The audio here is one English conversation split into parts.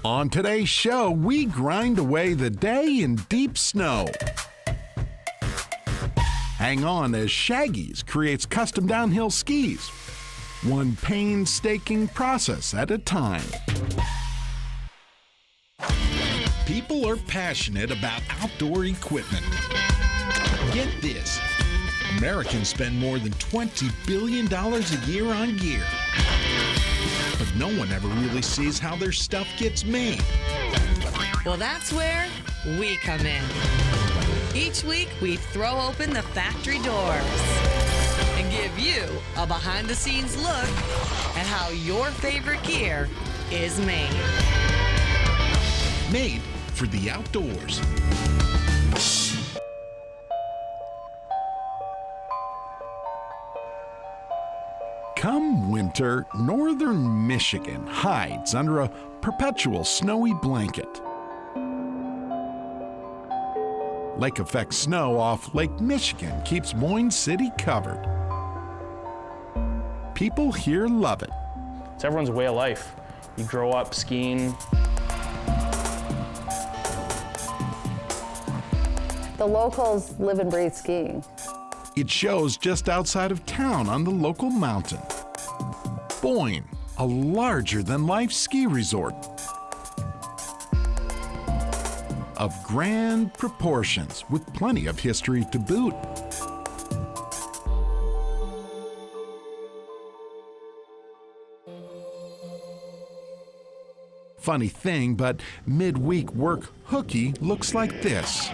On today's show, we grind away the day in deep snow. Hang on as Shaggy's creates custom downhill skis, one painstaking process at a time. People are passionate about outdoor equipment. Get this, Americans spend more than $20 billion a year on gear. But no one ever really sees how their stuff gets made. Well, that's where we come in. Each week, we throw open the factory doors and give you a behind-the-scenes look at how your favorite gear is made. Made for the outdoors. Come winter, northern Michigan hides under a perpetual snowy blanket. Lake effect snow off Lake Michigan keeps Moines City covered. People here love it. It's everyone's way of life. You grow up skiing. The locals live and breathe skiing. It shows just outside of town on the local mountain. Boyne, a larger-than-life ski resort of grand proportions with plenty of history to boot. Funny thing, but midweek work hooky looks like this.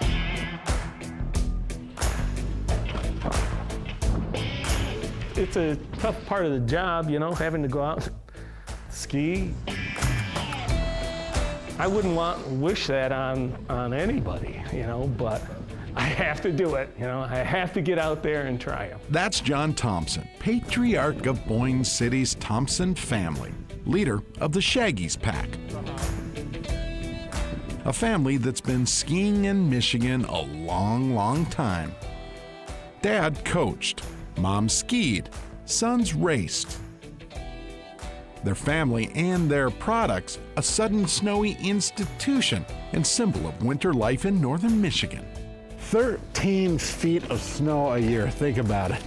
It's a tough part of the job, you know, having to go out and ski. I wouldn't wish that on anybody, you know, but I have to do it, you know. I have to get out there and try them. That's John Thompson, patriarch of Boyne City's Thompson family, leader of the Shaggy's pack. A family that's been skiing in Michigan a long, long time. Dad coached, Mom skied, sons raced. Their family and their products, a sudden snowy institution and symbol of winter life in northern Michigan. 13 feet of snow a year, think about it.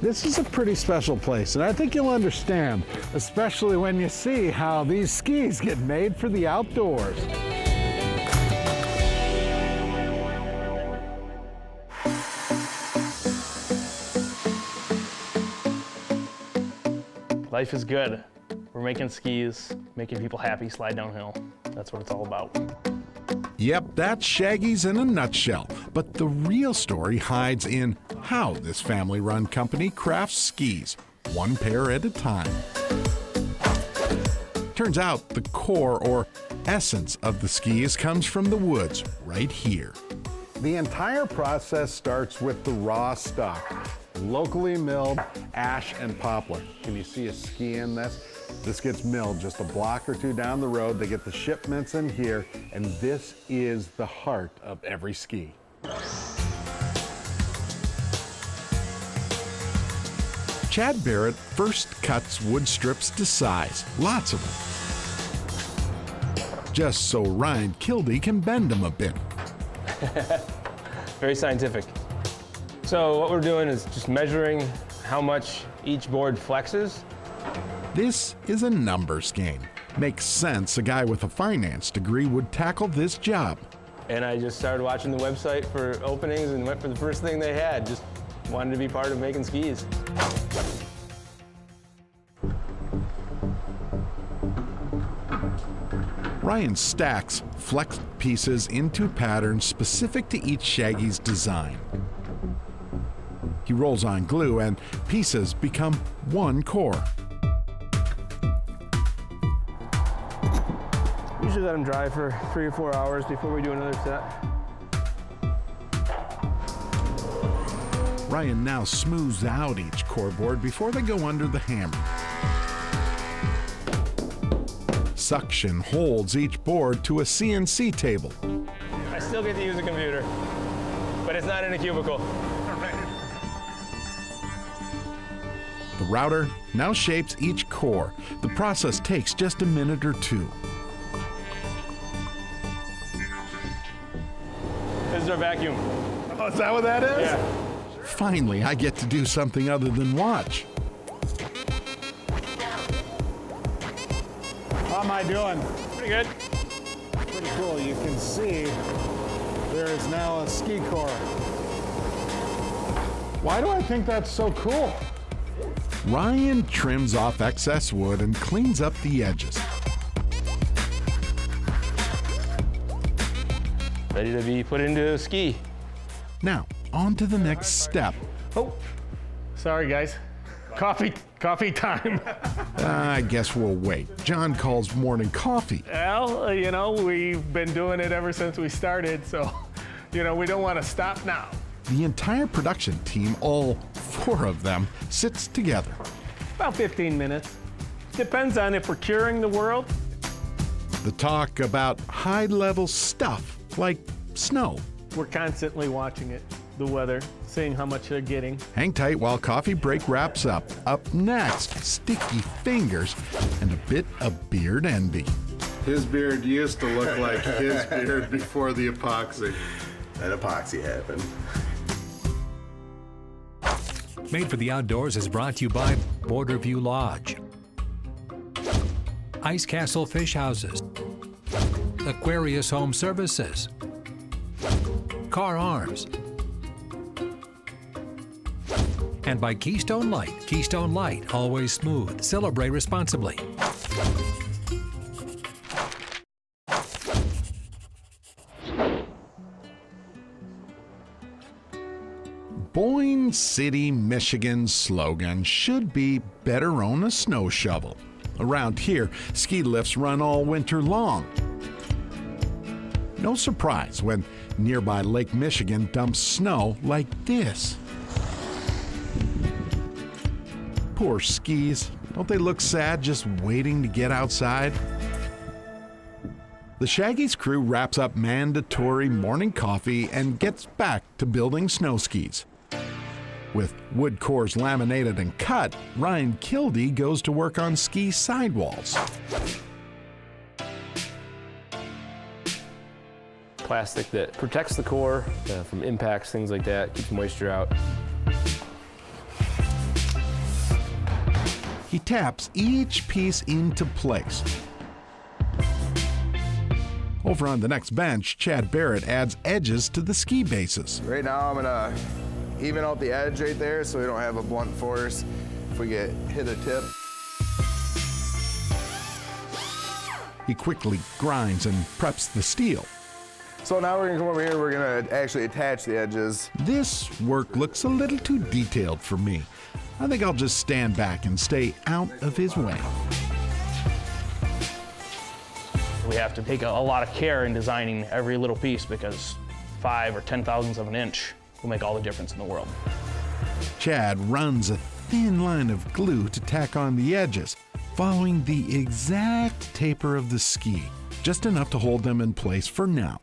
This is a pretty special place, and I think you'll understand, especially when you see how these skis get made for the outdoors. Life is good. We're making skis, making people happy, slide downhill. That's what it's all about. Yep, that's Shaggy's in a nutshell. But the real story hides in how this family-run company crafts skis, one pair at a time. Turns out the core or essence of the skis comes from the woods right here. The entire process starts with the raw stock, locally milled ash and poplar. Can you see a ski in this? This gets milled just a block or two down the road. They get the shipments in here, and this is the heart of every ski. Chad Barrett first cuts wood strips to size, lots of them, just so Ryan Kildee can bend them a bit. Very scientific. So what we're doing is just measuring how much each board flexes. This is a numbers game. Makes sense a guy with a finance degree would tackle this job. And I just started watching the website for openings and went for the first thing they had. Just wanted to be part of making skis. Ryan stacks flexed pieces into patterns specific to each Shaggy's design. He rolls on glue and pieces become one core. Usually let them dry for 3 or 4 hours before we do another set. Ryan now smooths out each core board before they go under the hammer. Suction holds each board to a CNC table. I still get to use a computer, but it's not in a cubicle. The router now shapes each core. The process takes just a minute or two. our vacuum. Oh, is that what that is? Yeah. Finally, I get to do something other than watch. How am I doing? Pretty good. Pretty cool. You can see there is now a ski core. Why do I think that's so cool? Ryan trims off excess wood and cleans up the edges. Ready to be put into a ski. Now, on to the next step. Oh, sorry guys. Coffee time. I guess we'll wait. John calls morning coffee. Well, you know, we've been doing it ever since we started, so, you know, we don't want to stop now. The entire production team, all 4 of them, sits together. About 15 minutes. Depends on if we're curing the world. The talk about high-level stuff like snow. We're constantly watching it, the weather, seeing how much they're getting. Hang tight while coffee break wraps up. Up next, sticky fingers and a bit of beard envy. His beard used to look like his beard before the epoxy. That epoxy happened. Made for the Outdoors is brought to you by Borderview Lodge, Ice Castle Fish Houses, Aquarius Home Services, Car Arms, and by Keystone Light. Keystone Light, always smooth. Celebrate responsibly. Boyne City, Michigan's slogan should be better own a snow shovel. Around here, ski lifts run all winter long. No surprise when nearby Lake Michigan dumps snow like this. Poor skis. Don't they look sad just waiting to get outside? The Shaggy's crew wraps up mandatory morning coffee and gets back to building snow skis. With wood cores laminated and cut, Ryan Kildee goes to work on ski sidewalls. Plastic that protects the core from impacts, things like that, keeps moisture out. He taps each piece into place. Over on the next bench, Chad Barrett adds edges to the ski bases. Right now I'm gonna even out the edge right there so we don't have a blunt force if we get hit a tip. He quickly grinds and preps the steel. So now we're gonna come over here, we're gonna actually attach the edges. This work looks a little too detailed for me. I think I'll just stand back and stay out of his way. We have to take a lot of care in designing every little piece because 5 or 10 thousandths of an inch will make all the difference in the world. Chad runs a thin line of glue to tack on the edges, following the exact taper of the ski, just enough to hold them in place for now.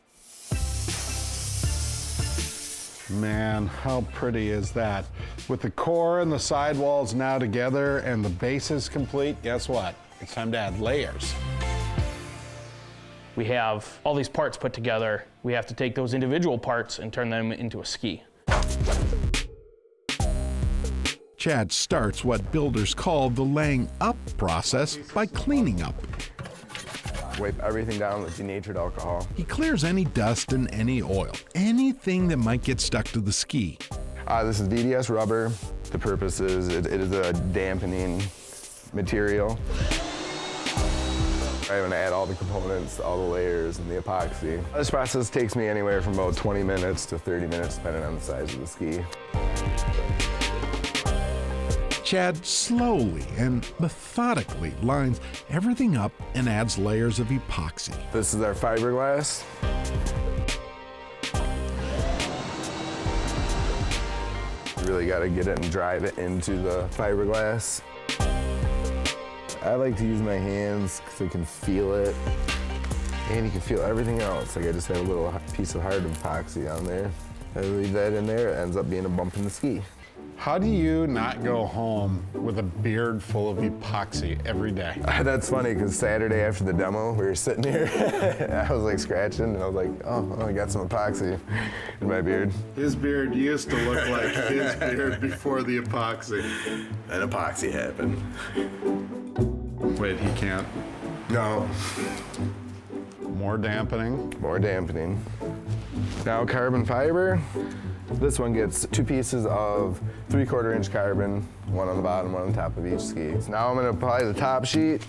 Man, how pretty is that? With the core and the sidewalls now together and the bases complete, guess what? It's time to add layers. We have all these parts put together. We have to take those individual parts and turn them into a ski. Chad starts what builders call the laying up process by cleaning up. Wipe everything down with denatured alcohol. He clears any dust and any oil, anything that might get stuck to the ski. This is VDS rubber. The purpose is it is a dampening material. I'm gonna add all the components, all the layers, and the epoxy. This process takes me anywhere from about 20 minutes to 30 minutes, depending on the size of the ski. Chad slowly and methodically lines everything up and adds layers of epoxy. This is our fiberglass. Really gotta get it and drive it into the fiberglass. I like to use my hands because I can feel it. And you can feel everything else. Like I just have a little piece of hard epoxy on there. I leave that in there, it ends up being a bump in the ski. How do you not go home with a beard full of epoxy every day? That's funny, because Saturday after the demo, we were sitting here, I was like scratching, and I was like, oh, I got some epoxy in my beard. His beard used to look like his beard before the epoxy. And epoxy happened. Wait, he can't. No. More dampening. More dampening. Now carbon fiber. This one gets 2 pieces of 3/4 inch carbon, one on the bottom, one on the top of each ski. So now I'm gonna apply the top sheet.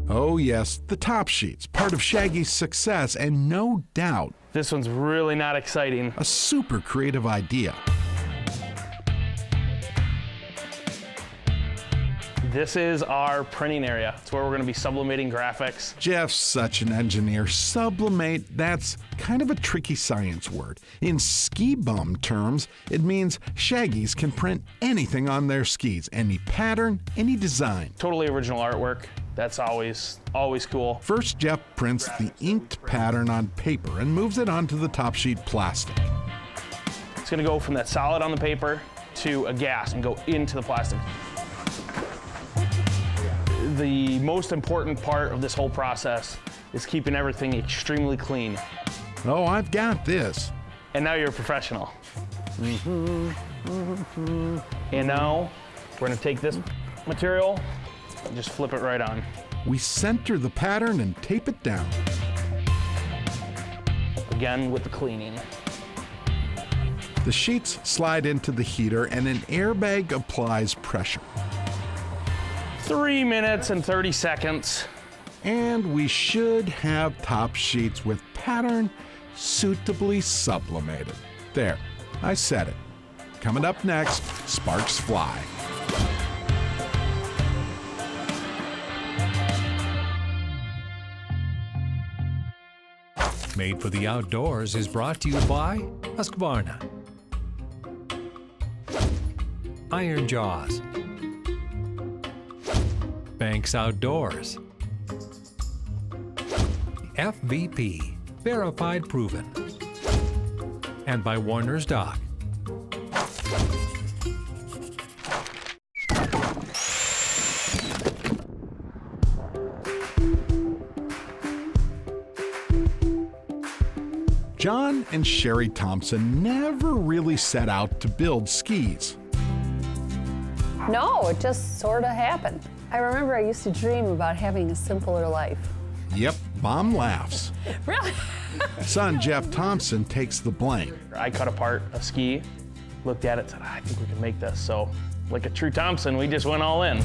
Oh yes, the top sheet's part of Shaggy's success, and no doubt This one's really not exciting. a super creative idea. This is our printing area. It's where we're gonna be sublimating graphics. Jeff's such an engineer. Sublimate, that's kind of a tricky science word. In ski bum terms, it means Shaggies can print anything on their skis, any pattern, any design. Totally original artwork. That's always cool. First, Jeff prints the inked pattern on paper and moves it onto the top sheet plastic. It's gonna go from that solid on the paper to a gas and go into the plastic. The most important part of this whole process is keeping everything extremely clean. Oh, I've got this. And now you're a professional. And now we're gonna take this material and just flip it right on. We center the pattern and tape it down. Again with the cleaning. The sheets slide into the heater and an airbag applies pressure. 3 minutes and 30 seconds. And we should have top sheets with pattern suitably sublimated. There, I said it. Coming up next, sparks fly. Made for the Outdoors is brought to you by Husqvarna, Iron Jaws, Banks Outdoors, FVP, Verified Proven, and by Warner's Dock. John and Sherry Thompson never really set out to build skis. No, it just sort of happened. I remember I used to dream about having a simpler life. Yep, Mom laughs. Really? Son Jeff Thompson takes the blame. I cut apart a ski, looked at it, said, I think we can make this. So, like a true Thompson, we just went all in.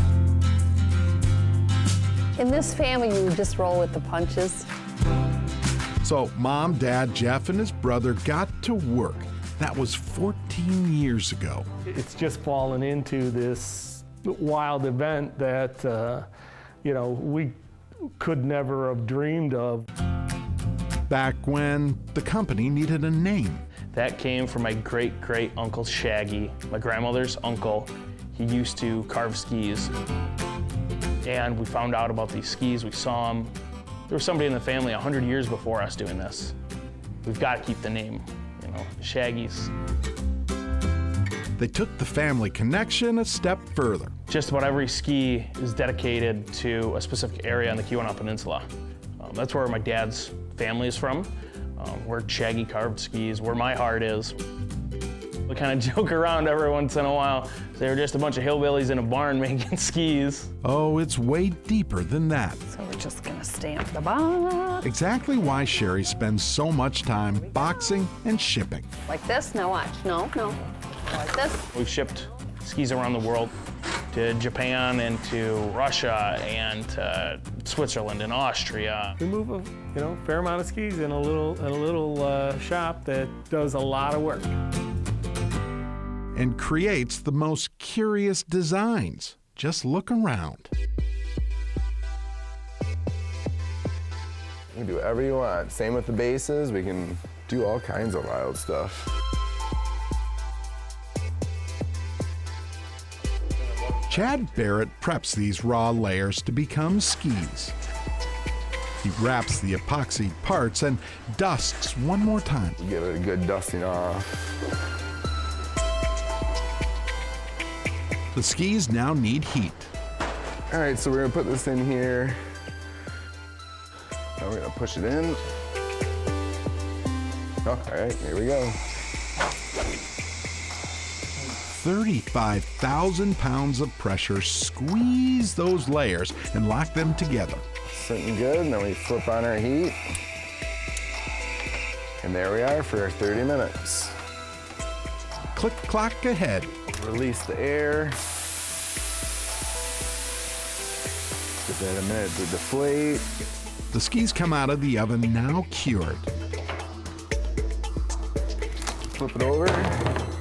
In this family, you just roll with the punches. So Mom, Dad, Jeff, and his brother got to work. That was 14 years ago. It's just fallen into this wild event that, we could never have dreamed of. Back when the company needed a name. That came from my great uncle Shaggy, my grandmother's uncle. He used to carve skis. And we found out about these skis, we saw them. There was somebody in the family 100 years before us doing this. We've got to keep the name, Shaggy's. They took the family connection a step further. Just about every ski is dedicated to a specific area on the Keweenaw Peninsula. That's where my dad's family is from, where Shaggy carved skis, where my heart is. We kind of joke around every once in a while. They were just a bunch of hillbillies in a barn making skis. Oh, it's way deeper than that. So we're just gonna stamp the box. Exactly why Sherry spends so much time boxing and shipping. Like this? Now watch. No. Like this. We've shipped skis around the world to Japan and to Russia and to Switzerland and Austria. We move a fair amount of skis in a little shop that does a lot of work. And creates the most curious designs. Just look around. You can do whatever you want. Same with the bases. We can do all kinds of wild stuff. Chad Barrett preps these raw layers to become skis. He wraps the epoxy parts and dusts one more time. Give it a good dusting off. The skis now need heat. All right, so we're gonna put this in here. Now we're gonna push it in. Oh, all right, here we go. 35,000 pounds of pressure squeeze those layers and lock them together. Sitting good, and then we flip on our heat. And there we are for 30 minutes. Click clock ahead. Release the air. Give that a minute to deflate. The skis come out of the oven now cured. Flip it over.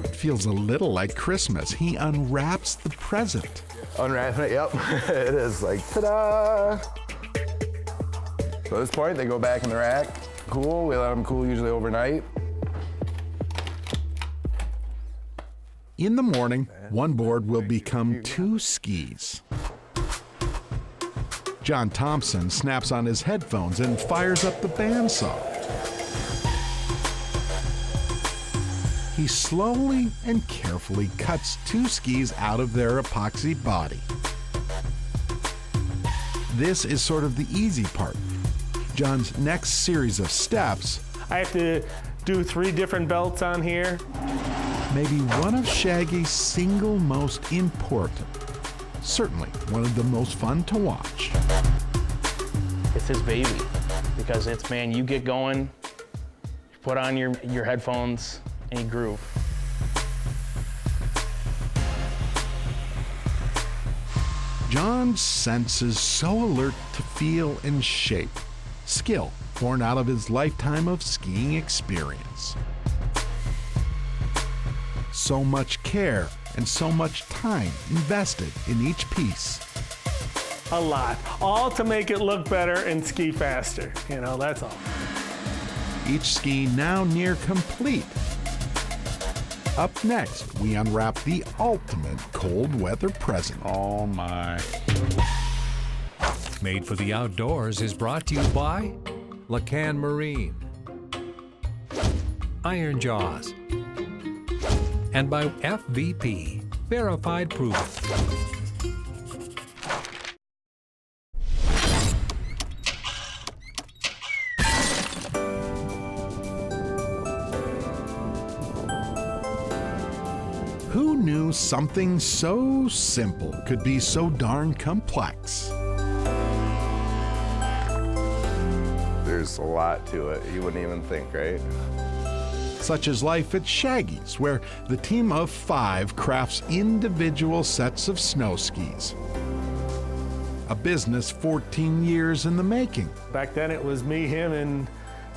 It feels a little like Christmas. He unwraps the present. Unwrapping it, yep. It is like, ta-da! So at this point, they go back in the rack. Cool, we let them cool usually overnight. In the morning, one board will become 2 skis. John Thompson snaps on his headphones and fires up the bandsaw. He slowly and carefully cuts 2 skis out of their epoxy body. This is sort of the easy part. John's next series of steps, I have to do 3 different belts on here. may be one of Shaggy's single most important. Certainly one of the most fun to watch. It's his baby, because it's, man, you get going, you put on your headphones, and you groove. John's senses so alert to feel and shape. Skill born out of his lifetime of skiing experience. So much care and so much time invested in each piece. A lot. All to make it look better and ski faster. You know, that's all. Each ski now near complete. Up next, we unwrap the ultimate cold weather present. Oh my. Made for the Outdoors is brought to you by Lacan Marine, Iron Jaws, and by FVP, Verified Proven. Who knew something so simple could be so darn complex? There's a lot to it. You wouldn't even think, right? Such as life at Shaggy's, where the team of 5 crafts individual sets of snow skis. A business 14 years in the making. Back then it was me, him,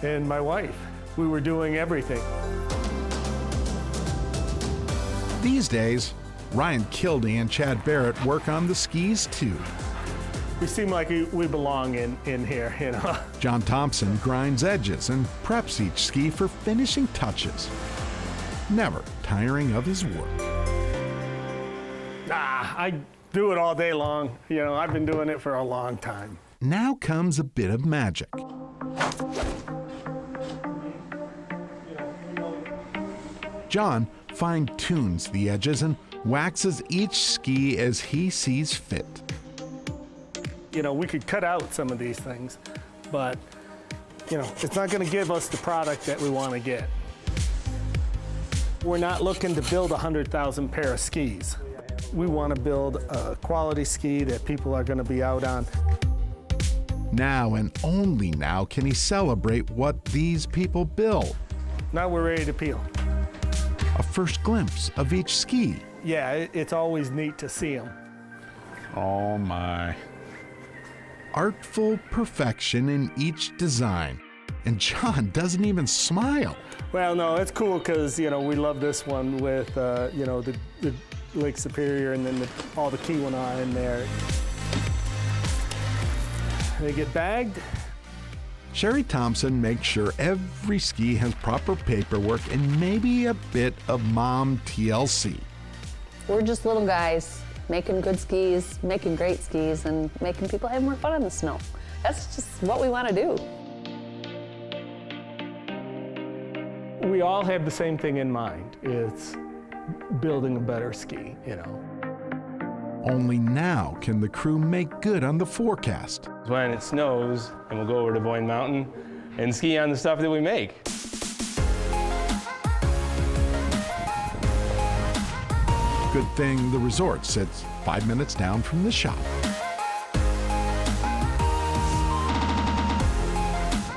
and my wife. We were doing everything. These days, Ryan Kildee and Chad Barrett work on the skis too. We seem like we belong in here, you know. John Thompson grinds edges and preps each ski for finishing touches, never tiring of his work. I do it all day long. You know, I've been doing it for a long time. Now comes a bit of magic. John fine-tunes the edges and waxes each ski as he sees fit. You know, we could cut out some of these things, but, you know, it's not going to give us the product that we want to get. We're not looking to build 100,000 pair of skis. We want to build a quality ski that people are going to be out on. Now and only now can he celebrate what these people build. Now we're ready to peel. A first glimpse of each ski. Yeah, it's always neat to see them. Oh my. Artful perfection in each design. And John doesn't even smile. Well, no, it's cool because, you know, we love this one with, you know, the Lake Superior and then all the Keweenaw in there. They get bagged. Sherry Thompson makes sure every ski has proper paperwork and maybe a bit of mom TLC. We're just little guys making good skis, making great skis, and making people have more fun in the snow. That's just what we want to do. We all have the same thing in mind. It's building a better ski, you know. Only now can the crew make good on the forecast. When it snows, and we'll go over to Boyne Mountain and ski on the stuff that we make. Good thing the resort sits 5 minutes down from the shop.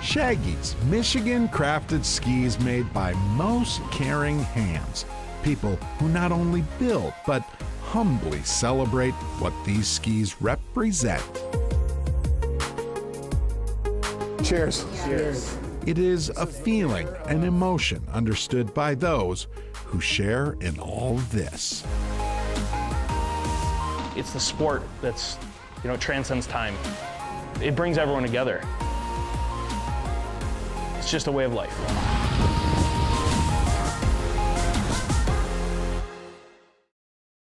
Shaggy's Michigan crafted skis made by most caring hands. People who not only build, but humbly celebrate what these skis represent. Cheers. Cheers. It is a feeling, an emotion understood by those who share in all this. It's the sport that's, it transcends time. It brings everyone together. It's just a way of life.